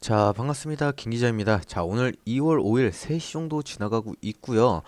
자, 반갑습니다. 김 기자입니다. 자, 오늘 2월 5일 3시 정도 지나가고 있고요.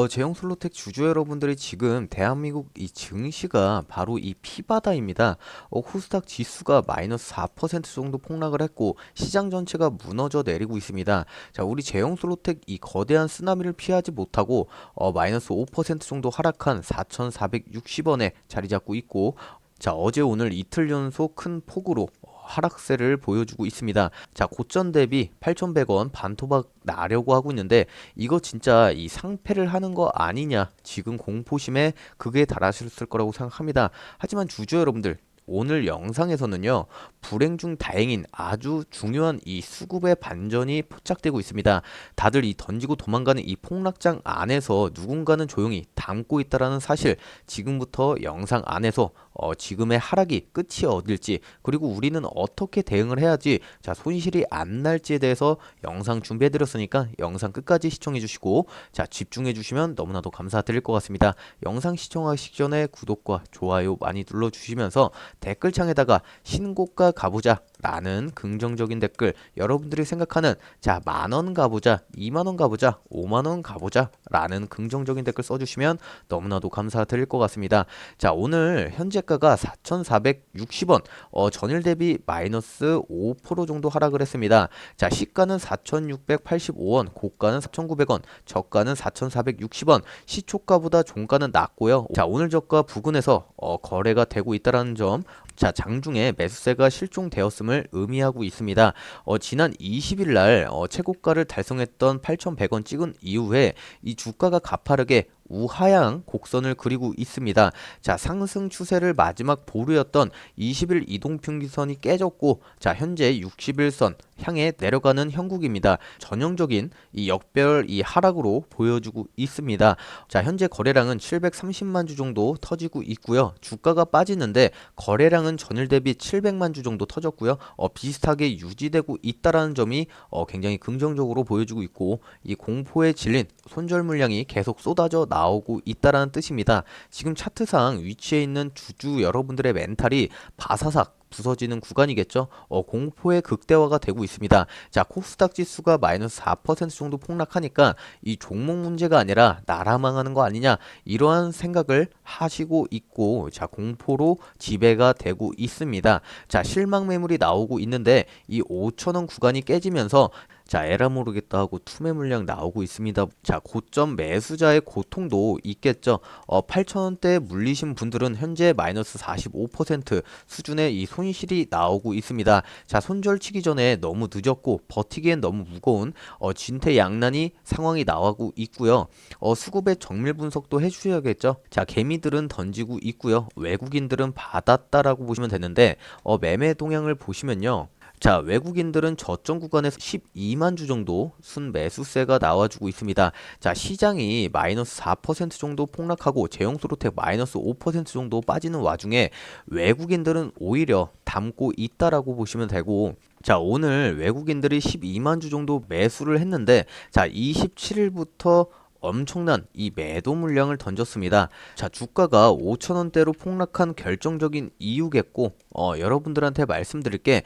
제형솔로텍 주주 여러분들이 지금 대한민국 이 증시가 바로 이 피바다입니다. 코스닥 지수가 마이너스 4% 정도 폭락을 했고 시장 전체가 무너져 내리고 있습니다. 자, 우리 제형솔로텍 이 거대한 쓰나미를 피하지 못하고 마이너스 5% 정도 하락한 4,460원에 자리 잡고 있고 자, 어제 오늘 이틀 연속 큰 폭으로 하락세를 보여주고 있습니다. 자, 고점 대비 8,100원 반토막 나려고 하고 있는데 이거 진짜 이 상패를 하는 거 아니냐 지금 공포심에 극에 달하셨을 거라고 생각합니다. 하지만 주주 여러분들 오늘 영상에서는요, 불행 중 다행인 아주 중요한 이 수급의 반전이 포착되고 있습니다. 다들 이 던지고 도망가는 이 폭락장 안에서 누군가는 조용히 담고 있다라는 사실, 지금부터 영상 안에서 지금의 하락이 끝이 어딜지, 그리고 우리는 어떻게 대응을 해야지 자 손실이 안 날지에 대해서 영상 준비해 드렸으니까 영상 끝까지 시청해 주시고 자 집중해 주시면 너무나도 감사드릴 것 같습니다. 영상 시청하시기 전에 구독과 좋아요 많이 눌러 주시면서 댓글창에다가 신고가 가보자 라는 긍정적인 댓글, 여러분들이 생각하는 자 만원 가보자, 2만원 가보자, 5만원 가보자 라는 긍정적인 댓글 써주시면 너무나도 감사드릴 것 같습니다. 자, 오늘 현재가가 4,460원, 전일 대비 마이너스 5% 정도 하락을 했습니다. 자, 시가는 4,685원, 고가는 4,900원, 저가는 4,460원, 시초가보다 종가는 낮고요. 자, 오늘 저가 부근에서 거래가 되고 있다는 점, 자, 장중에 매수세가 실종되었음을 의미하고 있습니다. 지난 20일 날 최고가를 달성했던 8,100원 찍은 이후에 이 주가가 가파르게 우하향 곡선을 그리고 있습니다. 자, 상승 추세를 마지막 보루였던 20일 이동평균선이 깨졌고, 자, 현재 60일선 향해 내려가는 형국입니다. 전형적인 이 역별 이 하락으로 보여주고 있습니다. 자, 현재 거래량은 730만 주 정도 터지고 있고요. 주가가 빠지는데 거래량은 전일 대비 700만 주 정도 터졌고요. 비슷하게 유지되고 있다라는 점이 굉장히 긍정적으로 보여주고 있고, 이 공포에 질린 손절 물량이 계속 쏟아져 나오고 있다라는 뜻입니다. 지금 차트상 위치해 있는 주주 여러분들의 멘탈이 바사삭 부서지는 구간이겠죠. 공포의 극대화가 되고 있습니다. 자, 코스닥 지수가 마이너스 4% 정도 폭락하니까 이 종목 문제가 아니라 나라 망하는 거 아니냐, 이러한 생각을 하시고 있고, 자, 공포로 지배가 되고 있습니다. 자, 실망 매물이 나오고 있는데 이 5천원 구간이 깨지면서 자, 에라 모르겠다 하고 투매 물량 나오고 있습니다. 자, 고점 매수자의 고통도 있겠죠. 8,000원대에 물리신 분들은 현재 마이너스 45% 수준의 이 손실이 나오고 있습니다. 자, 손절 치기 전에 너무 늦었고 버티기엔 너무 무거운 진퇴양난이 상황이 나오고 있고요. 수급의 정밀 분석도 해주셔야겠죠. 자, 개미들은 던지고 있고요. 외국인들은 받았다라고 보시면 되는데 매매 동향을 보시면요. 자, 외국인들은 저점 구간에서 12만 주 정도 순매수세가 나와주고 있습니다. 자, 시장이 마이너스 4% 정도 폭락하고 제형솔로텍 마이너스 5% 정도 빠지는 와중에 외국인들은 오히려 담고 있다라고 보시면 되고, 자, 오늘 외국인들이 12만 주 정도 매수를 했는데, 자, 27일부터 엄청난 이 매도 물량을 던졌습니다. 자, 주가가 5천원대로 폭락한 결정적인 이유겠고, 여러분들한테 말씀드릴게,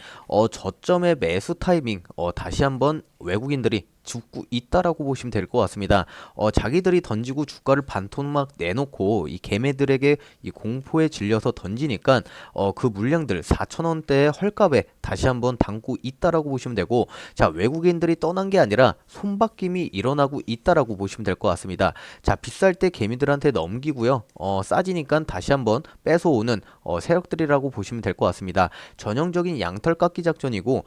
저점의 매수 타이밍, 다시 한번 외국인들이 죽고 있다라고 보시면 될 것 같습니다. 자기들이 던지고 주가를 반토막 내놓고 이 개매들에게 이 공포에 질려서 던지니까 그 물량들 4천원대의 헐값에 다시 한번 담고 있다라고 보시면 되고, 자, 외국인들이 떠난 게 아니라 손바뀜이 일어나고 있다라고 보시면 될 것 같습니다. 자, 비쌀 때 개미들한테 넘기고요. 싸지니까 다시 한번 뺏어오는 세력들이라고 보시면 될 것 같습니다. 전형적인 양털 깎기 작전이고,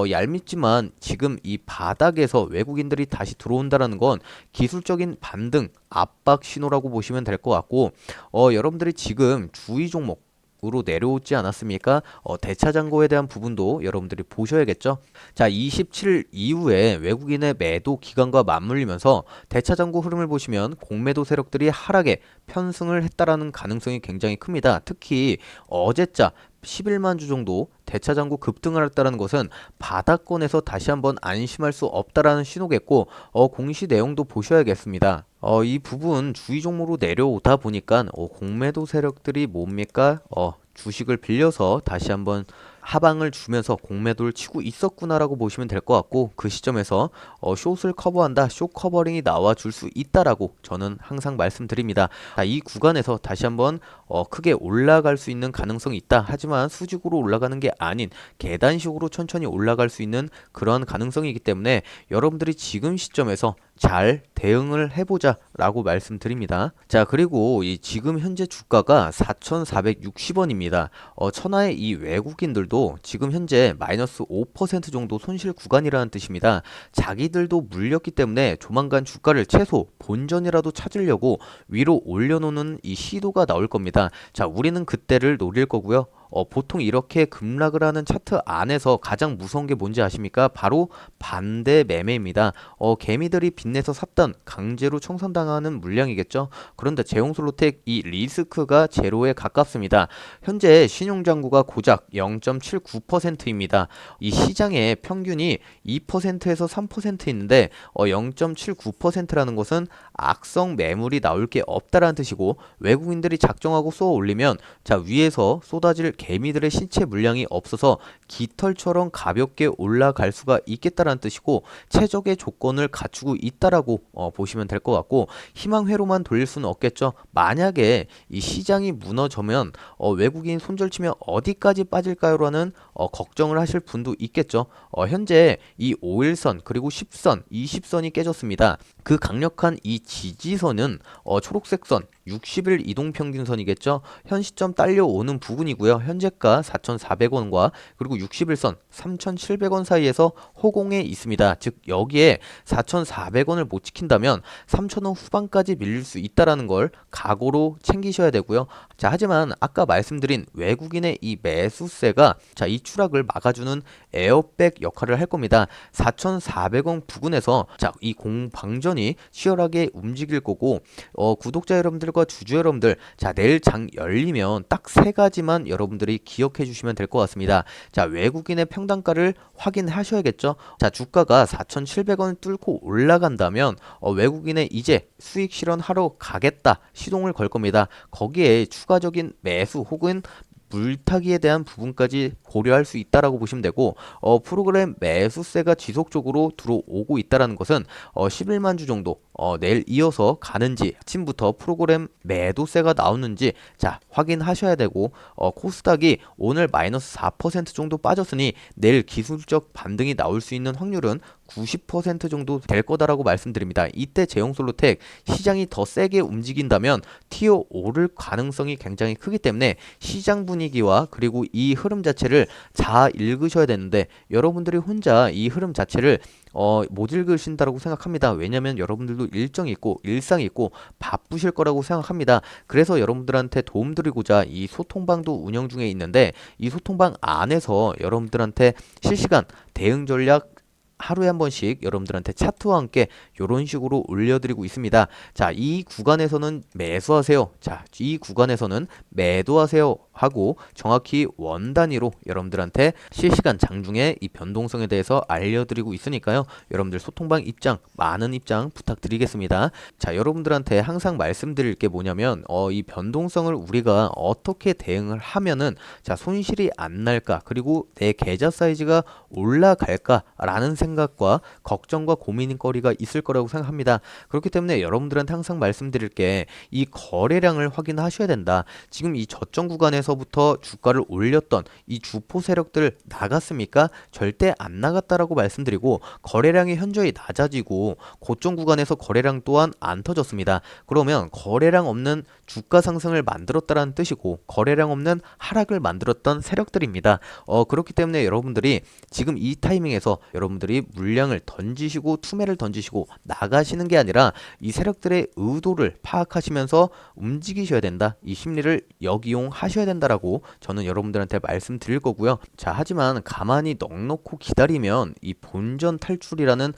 얄밉지만 지금 이 바닥에서 외국인들이 다시 들어온다라는 건 기술적인 반등, 압박 신호라고 보시면 될 것 같고, 여러분들이 지금 주의 종목 으로 내려오지 않았습니까? 대차장고에 대한 부분도 여러분들이 보셔야겠죠. 자, 27일 이후에 외국인의 매도 기간과 맞물리면서 대차장고 흐름을 보시면 공매도 세력들이 하락에 편승을 했다라는 가능성이 굉장히 큽니다. 특히 어제자 11만 주 정도 대차장고 급등을 했다는 것은 바닥권에서 다시 한번 안심할 수 없다라는 신호겠고, 공시 내용도 보셔야겠습니다. 이 부분 주의 종목으로 내려오다 보니까 공매도 세력들이 뭡니까? 주식을 빌려서 다시 한번 하방을 주면서 공매도를 치고 있었구나라고 보시면 될 것 같고, 그 시점에서 숏을 커버한다, 숏 커버링이 나와 줄 수 있다라고 저는 항상 말씀드립니다. 자, 이 구간에서 다시 한번 크게 올라갈 수 있는 가능성이 있다. 하지만 수직으로 올라가는 게 아닌 계단식으로 천천히 올라갈 수 있는 그러한 가능성이기 때문에 여러분들이 지금 시점에서 잘 대응을 해보자 라고 말씀드립니다. 자, 그리고 이 지금 현재 주가가 4,460원입니다. 천하의 이 외국인들도 지금 현재 마이너스 5% 정도 손실 구간이라는 뜻입니다. 자기들도 물렸기 때문에 조만간 주가를 최소 본전이라도 찾으려고 위로 올려놓는 이 시도가 나올 겁니다. 자, 우리는 그때를 노릴 거고요. 보통 이렇게 급락을 하는 차트 안에서 가장 무서운 게 뭔지 아십니까? 바로 반대 매매입니다. 개미들이 빚내서 샀던 강제로 청산당하는 물량이겠죠. 그런데 제용솔로텍 이 리스크가 제로에 가깝습니다. 현재 신용잔고가 고작 0.79%입니다. 이 시장의 평균이 2%에서 3% 있는데 0.79%라는 것은 악성 매물이 나올 게 없다라는 뜻이고, 외국인들이 작정하고 쏘아 올리면 자, 위에서 쏟아질 개미들의 신체 물량이 없어서 깃털처럼 가볍게 올라갈 수가 있겠다라는 뜻이고, 최적의 조건을 갖추고 있다라고 보시면 될 것 같고, 희망회로만 돌릴 수는 없겠죠. 만약에 이 시장이 무너져면 외국인 손절치면 어디까지 빠질까요라는 걱정을 하실 분도 있겠죠. 현재 이 5일선 그리고 10선, 20선이 깨졌습니다. 그 강력한 이 지지선은 초록색 선 60일 이동평균선이겠죠. 현 시점 딸려오는 부분이고요. 현재가 4,400원과 그리고 60일선 3,700원 사이에서 호공에 있습니다. 즉 여기에 4,400원을 못 지킨다면 3,000원 후반까지 밀릴 수 있다라는 걸 각오로 챙기셔야 되고요. 자, 하지만 아까 말씀드린 외국인의 이 매수세가 자, 이 추락을 막아주는 에어백 역할을 할 겁니다. 4,400원 부근에서 자, 이 공방전이 치열하게 움직일 거고, 구독자 여러분들과 주주 여러분들, 자, 내일 장 열리면 딱 세 가지만 여러분들이 기억해 주시면 될 것 같습니다. 자, 외국인의 평단가를 확인하셔야겠죠. 자, 주가가 4,700원을 뚫고 올라간다면 외국인의 이제 수익 실현하러 가겠다 시동을 걸 겁니다. 거기에 추가적인 매수 혹은 물타기에 대한 부분까지 고려할 수 있다라고 보시면 되고, 프로그램 매수세가 지속적으로 들어오고 있다라는 것은 11만 주 정도 내일 이어서 가는지, 아침부터 프로그램 매도세가 나오는지 자, 확인하셔야 되고, 코스닥이 오늘 마이너스 4% 정도 빠졌으니 내일 기술적 반등이 나올 수 있는 확률은 90% 정도 될 거다라고 말씀드립니다. 이때 제용솔로텍 시장이 더 세게 움직인다면 튀어 오를 가능성이 굉장히 크기 때문에 시장 분위기와 그리고 이 흐름 자체를 잘 읽으셔야 되는데, 여러분들이 혼자 이 흐름 자체를 못 읽으신다고 생각합니다. 왜냐하면 여러분들도 일정이 있고 일상이 있고 바쁘실 거라고 생각합니다. 그래서 여러분들한테 도움드리고자 이 소통방도 운영 중에 있는데, 이 소통방 안에서 여러분들한테 실시간 대응 전략 하루에 한 번씩 여러분들한테 차트와 함께 이런 식으로 올려드리고 있습니다. 자, 이 구간에서는 매수하세요. 자, 이 구간에서는 매도하세요 하고 정확히 원 단위로 여러분들한테 실시간 장중에 이 변동성에 대해서 알려드리고 있으니까요. 여러분들 소통방 입장, 많은 입장 부탁드리겠습니다. 자, 여러분들한테 항상 말씀드릴 게 뭐냐면 이 변동성을 우리가 어떻게 대응을 하면은 자, 손실이 안 날까, 그리고 내 계좌 사이즈가 올라갈까 라는 생각과 걱정과 고민거리가 있을 거라고 생각합니다. 그렇기 때문에 여러분들한테 항상 말씀드릴 게 이 거래량을 확인하셔야 된다. 지금 이 저점 구간에서부터 주가를 올렸던 이 주포 세력들 나갔습니까? 절대 안 나갔다라고 말씀드리고, 거래량이 현저히 낮아지고 고점 구간에서 거래량 또한 안 터졌습니다. 그러면 거래량 없는 주가 상승을 만들었다라는 뜻이고, 거래량 없는 하락을 만들었던 세력들입니다. 그렇기 때문에 여러분들이 지금 이 타이밍에서 여러분들이 물량을 던지시고 투매를 던지시고 나가시는 게 아니라 이 세력들의 의도를 파악하시면서 움직이셔야 된다. 이 심리를 역이용하셔야 된다라고 저는 여러분들한테 말씀드릴 거고요. 자, 하지만 가만히 넋놓고 기다리면 이 본전 탈출이라는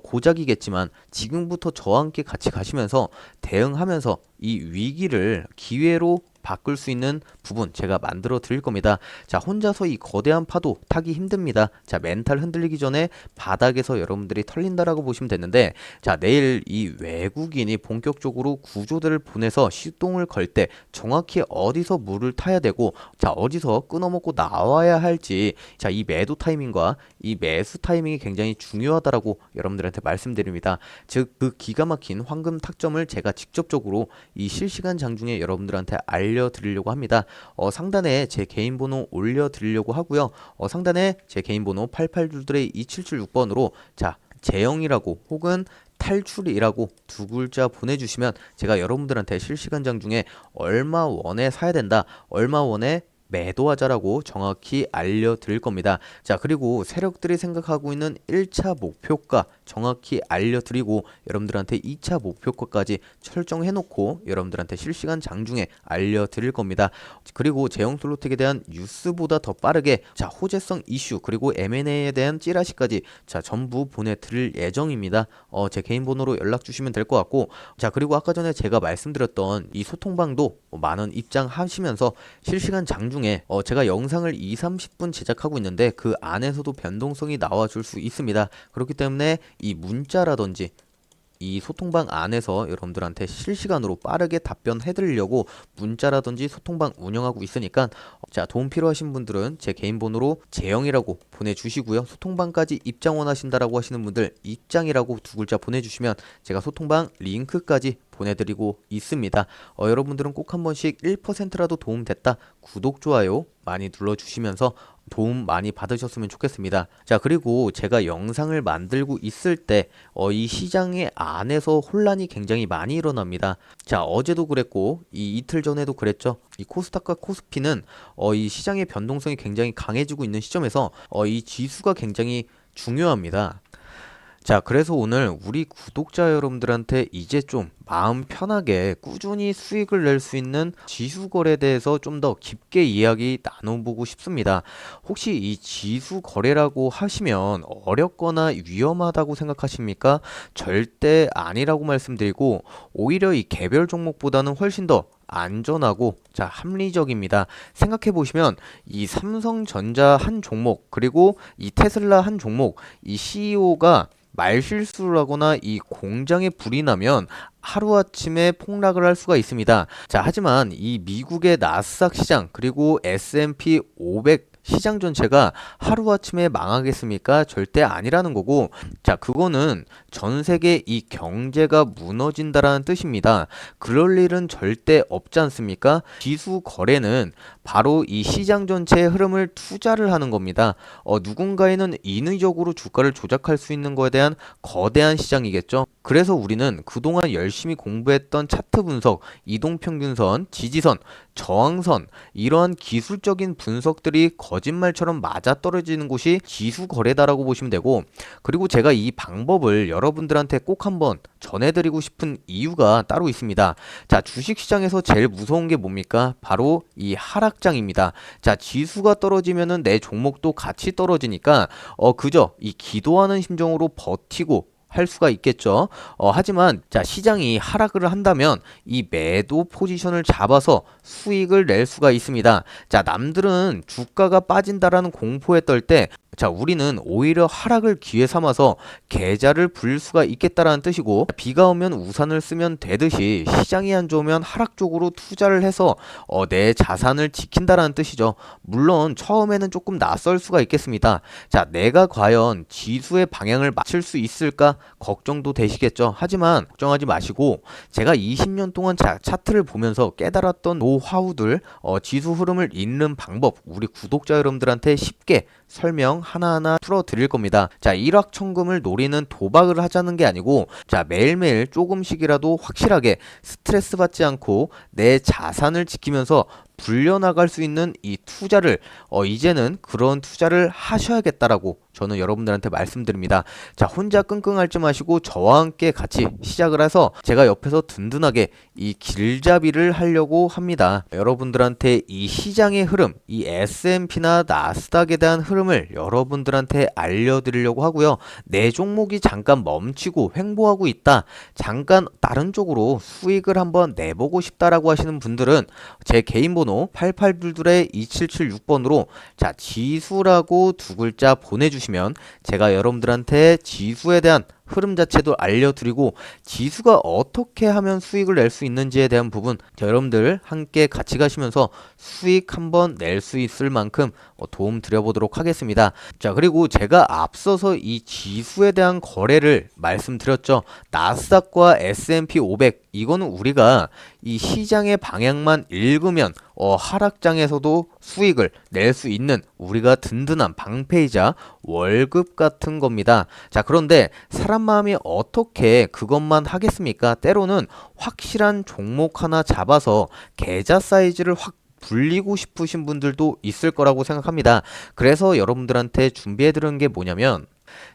고작이겠지만, 지금부터 저와 함께 같이 가시면서 대응하면서 이 위기를 기회로 바꿀 수 있는 부분 제가 만들어 드릴 겁니다. 자, 혼자서 이 거대한 파도 타기 힘듭니다. 자, 멘탈 흔들리기 전에 바닥에서 여러분들이 털린다라고 보시면 되는데, 자, 내일 이 외국인이 본격적으로 구조대를 보내서 시동을 걸 때 정확히 어디서 물을 타야 되고, 자, 어디서 끊어먹고 나와야 할지, 자, 이 매도 타이밍과 이 매수 타이밍이 굉장히 중요하다라고 여러분들한테 말씀드립니다. 즉, 그 기가 막힌 황금 탁점을 제가 직접적으로 이 실시간 장중에 여러분들한테 알려드리려고 합니다. 상단에 제 개인 번호 올려드리려고 하고요. 상단에 제 개인 번호 88줄들의 2776번으로 자, 재영이라고 혹은 탈출이라고 두 글자 보내주시면 제가 여러분들한테 실시간 장중에 얼마 원에 사야 된다, 얼마 원에 매도하자라고 정확히 알려드릴 겁니다. 자, 그리고 세력들이 생각하고 있는 1차 목표가 정확히 알려드리고 여러분들한테 2차 목표가까지 설정해놓고 여러분들한테 실시간 장중에 알려드릴 겁니다. 그리고 제형솔로텍에 대한 뉴스보다 더 빠르게 자, 호재성 이슈 그리고 M&A에 대한 찌라시까지 자, 전부 보내드릴 예정입니다. 제 개인 번호로 연락 주시면 될 것 같고, 자, 그리고 아까 전에 제가 말씀드렸던 이 소통방도 많은 입장하시면서 실시간 장중 제가 영상을 2, 30분 제작하고 있는데 그 안에서도 변동성이 나와줄 수 있습니다. 그렇기 때문에 이 문자라든지 이 소통방 안에서 여러분들한테 실시간으로 빠르게 답변해드리려고 문자라든지 소통방 운영하고 있으니까 자, 도움 필요하신 분들은 제 개인 번호로 재영이라고 보내주시고요. 소통방까지 입장 원하신다라고 하시는 분들 입장이라고 두 글자 보내주시면 제가 소통방 링크까지 보내드리고 있습니다. 여러분들은 꼭 한 번씩 1%라도 도움 됐다 구독, 좋아요 많이 눌러주시면서 도움 많이 받으셨으면 좋겠습니다. 자, 그리고 제가 영상을 만들고 있을 때 이 시장의 안에서 혼란이 굉장히 많이 일어납니다. 자, 어제도 그랬고 이 이틀 전에도 그랬죠. 이 코스닥과 코스피는 이 시장의 변동성이 굉장히 강해지고 있는 시점에서 이 지수가 굉장히 중요합니다. 자, 그래서 오늘 우리 구독자 여러분들한테 이제 좀 마음 편하게 꾸준히 수익을 낼 수 있는 지수 거래에 대해서 좀 더 깊게 이야기 나눠보고 싶습니다. 혹시 이 지수 거래라고 하시면 어렵거나 위험하다고 생각하십니까? 절대 아니라고 말씀드리고 오히려 이 개별 종목보다는 훨씬 더 안전하고 자, 합리적입니다. 생각해 보시면 이 삼성전자 한 종목 그리고 이 테슬라 한 종목 이 CEO가 말실수를 하거나 이 공장에 불이 나면 하루아침에 폭락을 할 수가 있습니다. 자, 하지만 이 미국의 나스닥 시장 그리고 S&P 500 시장 전체가 하루아침에 망하겠습니까? 절대 아니라는 거고, 자, 그거는 전 세계 이 경제가 무너진다라는 뜻입니다. 그럴 일은 절대 없지 않습니까? 지수 거래는 바로 이 시장 전체의 흐름을 투자를 하는 겁니다. 누군가에는 인위적으로 주가를 조작할 수 있는 거에 대한 거대한 시장이겠죠. 그래서 우리는 그동안 열심히 공부했던 차트 분석, 이동평균선, 지지선, 저항선 이러한 기술적인 분석들이 거짓말처럼 맞아떨어지는 곳이 지수 거래다라고 보시면 되고, 그리고 제가 이 방법을 여러분들한테 꼭 한번 전해드리고 싶은 이유가 따로 있습니다. 자, 주식시장에서 제일 무서운 게 뭡니까? 바로 이 하락장입니다. 자, 지수가 떨어지면은 내 종목도 같이 떨어지니까 그저 이 기도하는 심정으로 버티고 할 수가 있겠죠. 하지만 자, 시장이 하락을 한다면 이 매도 포지션을 잡아서 수익을 낼 수가 있습니다. 자, 남들은 주가가 빠진다라는 공포에 떨 때 자, 우리는 오히려 하락을 기회 삼아서 계좌를 불 수가 있겠다라는 뜻이고, 비가 오면 우산을 쓰면 되듯이 시장이 안 좋으면 하락 쪽으로 투자를 해서 내 자산을 지킨다라는 뜻이죠. 물론 처음에는 조금 낯설 수가 있겠습니다. 자, 내가 과연 지수의 방향을 맞출 수 있을까 걱정도 되시겠죠. 하지만 걱정하지 마시고 제가 20년 동안 차트를 보면서 깨달았던 노하우들, 지수 흐름을 읽는 방법 우리 구독자 여러분들한테 쉽게 설명 하나하나 풀어드릴 겁니다. 자, 일확천금을 노리는 도박을 하자는 게 아니고 자, 매일매일 조금씩이라도 확실하게 스트레스 받지 않고 내 자산을 지키면서 불려나갈 수 있는 이 투자를 이제는 그런 투자를 하셔야겠다라고 저는 여러분들한테 말씀드립니다. 자, 혼자 끙끙 앓지 마시고 저와 함께 같이 시작을 해서 제가 옆에서 든든하게 이 길잡이를 하려고 합니다. 여러분들한테 이 시장의 흐름, 이 S&P나 나스닥에 대한 흐름을 여러분들한테 알려드리려고 하고요. 내 종목이 잠깐 멈추고 횡보하고 있다. 잠깐 다른 쪽으로 수익을 한번 내보고 싶다라고 하시는 분들은 제 개인 번호 8822-2776번으로 자, 지수라고 두 글자 보내주시면 제가 여러분들한테 지수에 대한 흐름 자체도 알려드리고 지수가 어떻게 하면 수익을 낼 수 있는지에 대한 부분 여러분들 함께 같이 가시면서 수익 한번 낼 수 있을 만큼 도움 드려보도록 하겠습니다. 자, 그리고 제가 앞서서 이 지수에 대한 거래를 말씀드렸죠. 나스닥과 S&P 500 이거는 우리가 이 시장의 방향만 읽으면 하락장에서도 수익을 낼 수 있는 우리가 든든한 방패이자 월급 같은 겁니다. 자, 그런데 사람 마음이 어떻게 그것만 하겠습니까? 때로는 확실한 종목 하나 잡아서 계좌 사이즈를 확 불리고 싶으신 분들도 있을 거라고 생각합니다. 그래서 여러분들한테 준비해 드리는 게 뭐냐면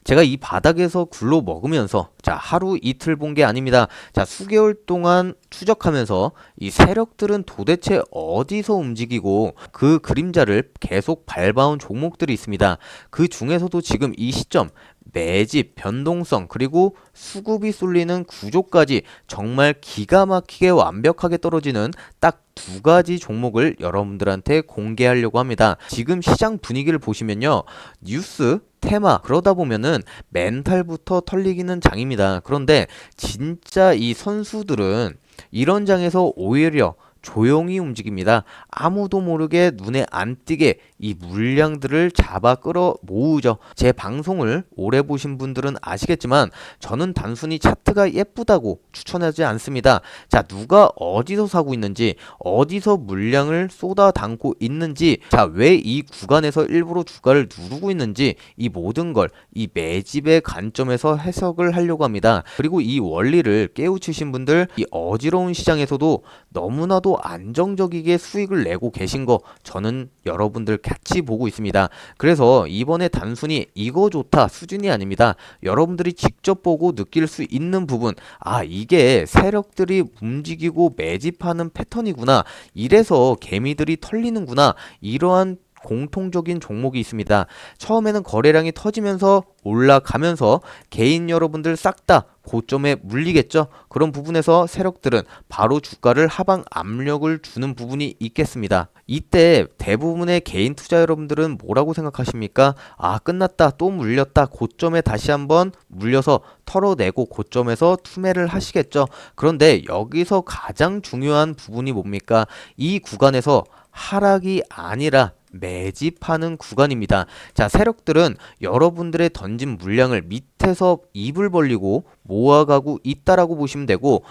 제가 이 바닥에서 굴러 먹으면서 자, 하루 이틀 본 게 아닙니다. 자, 수개월 동안 추적하면서 이 세력들은 도대체 어디서 움직이고 그 그림자를 계속 밟아온 종목들이 있습니다. 그 중에서도 지금 이 시점 매집, 변동성, 그리고 수급이 쏠리는 구조까지 정말 기가 막히게 완벽하게 떨어지는 딱 두 가지 종목을 여러분들한테 공개하려고 합니다. 지금 시장 분위기를 보시면요. 뉴스, 테마, 그러다 보면은 멘탈부터 털리기는 장입니다. 그런데 진짜 이 선수들은 이런 장에서 오히려 조용히 움직입니다. 아무도 모르게 눈에 안 띄게 이 물량들을 잡아 끌어 모으죠. 제 방송을 오래 보신 분들은 아시겠지만 저는 단순히 차트가 예쁘다고 추천하지 않습니다. 자, 누가 어디서 사고 있는지, 어디서 물량을 쏟아 담고 있는지, 자, 왜 이 구간에서 일부러 주가를 누르고 있는지 이 모든 걸 이 매집의 관점에서 해석을 하려고 합니다. 그리고 이 원리를 깨우치신 분들 이 어지러운 시장에서도 너무나도 안정적이게 수익을 내고 계신 거 저는 여러분들 같이 보고 있습니다. 그래서 이번에 단순히 이거 좋다 수준이 아닙니다. 여러분들이 직접 보고 느낄 수 있는 부분, 아, 이게 세력들이 움직이고 매집하는 패턴이구나, 이래서 개미들이 털리는구나, 이러한 공통적인 종목이 있습니다. 처음에는 거래량이 터지면서 올라가면서 개인 여러분들 싹 다 고점에 물리겠죠. 그런 부분에서 세력들은 바로 주가를 하방 압력을 주는 부분이 있겠습니다. 이때 대부분의 개인 투자 여러분들은 뭐라고 생각하십니까? 아, 끝났다, 또 물렸다, 고점에 다시 한번 물려서 털어내고 고점에서 투매를 하시겠죠. 그런데 여기서 가장 중요한 부분이 뭡니까? 이 구간에서 하락이 아니라 매집하는 구간입니다. 자, 세력들은 여러분들의 던진 물량을 밑에서 입을 벌리고 모아가고 있다라고 보시면 되고,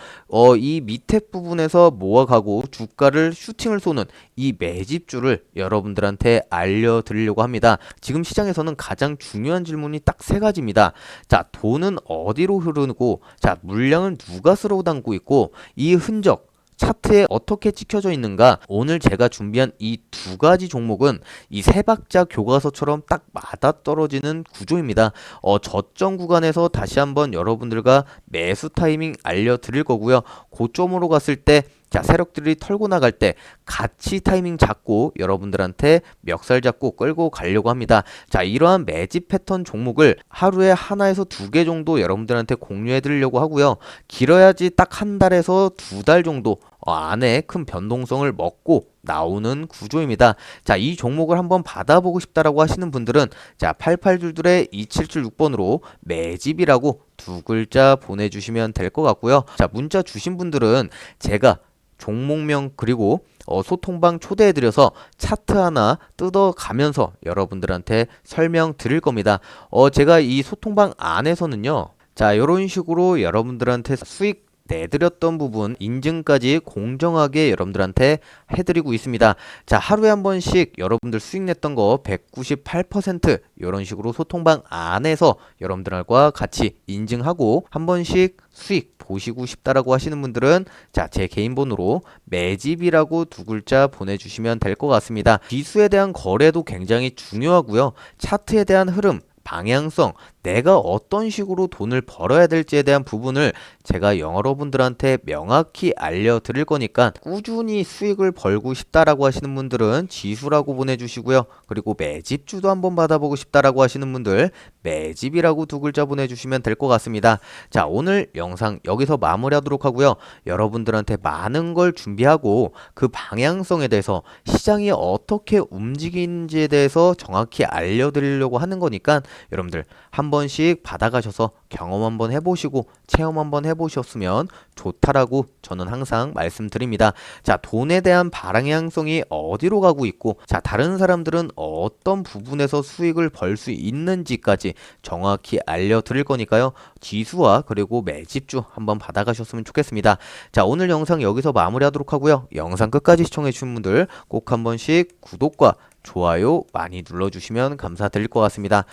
이 밑에 부분에서 모아가고 주가를 슈팅을 쏘는 이 매집주를 여러분들한테 알려드리려고 합니다. 지금 시장에서는 가장 중요한 질문이 딱 세 가지입니다. 자, 돈은 어디로 흐르고, 자, 물량을 누가 쓸어 담고 있고, 이 흔적 차트에 어떻게 찍혀져 있는가? 오늘 제가 준비한 이 두 가지 종목은 이 세 박자 교과서처럼 딱 맞아떨어지는 구조입니다. 저점 구간에서 다시 한번 여러분들과 매수 타이밍 알려드릴 거고요. 고점으로 갔을 때 자, 세력들이 털고 나갈 때 같이 타이밍 잡고 여러분들한테 멱살 잡고 끌고 가려고 합니다. 자, 이러한 매집 패턴 종목을 하루에 하나에서 두 개 정도 여러분들한테 공유해 드리려고 하고요. 길어야지 딱 한 달에서 두 달 정도 안에 큰 변동성을 먹고 나오는 구조입니다. 자, 이 종목을 한번 받아보고 싶다라고 하시는 분들은 자, 8822-2776번으로 매집이라고 두 글자 보내주시면 될 것 같고요. 자, 문자 주신 분들은 제가 종목명 그리고 소통방 초대해드려서 차트 하나 뜯어가면서 여러분들한테 설명 드릴 겁니다. 제가 이 소통방 안에서는요, 자, 이런 식으로 여러분들한테 수익 내드렸던 부분 인증까지 공정하게 여러분들한테 해드리고 있습니다. 자, 하루에 한 번씩 여러분들 수익 냈던 거 198% 이런 식으로 소통방 안에서 여러분들과 같이 인증하고 한 번씩 수익 보시고 싶다라고 하시는 분들은 자, 제 개인 번호로 매집이라고 두 글자 보내주시면 될 것 같습니다. 지수에 대한 거래도 굉장히 중요하고요. 차트에 대한 흐름, 방향성, 내가 어떤 식으로 돈을 벌어야 될지에 대한 부분을 제가 여러분들한테 명확히 알려드릴 거니까 꾸준히 수익을 벌고 싶다라고 하시는 분들은 지수라고 보내주시고요. 그리고 매집주도 한번 받아보고 싶다라고 하시는 분들 매집이라고 두 글자 보내주시면 될 것 같습니다. 자, 오늘 영상 여기서 마무리하도록 하고요. 여러분들한테 많은 걸 준비하고 그 방향성에 대해서 시장이 어떻게 움직이는지에 대해서 정확히 알려드리려고 하는 거니까 여러분들 한 번씩 받아가셔서 경험 한번 해보시고 체험 한번 해보셨으면 좋다라고 저는 항상 말씀드립니다. 자, 돈에 대한 방향성이 어디로 가고 있고, 자, 다른 사람들은 어떤 부분에서 수익을 벌 수 있는지까지 정확히 알려드릴 거니까요. 지수와 그리고 매집주 한번 받아가셨으면 좋겠습니다. 자, 오늘 영상 여기서 마무리하도록 하고요. 영상 끝까지 시청해주신 분들 꼭 한 번씩 구독과 좋아요 많이 눌러주시면 감사드릴 것 같습니다.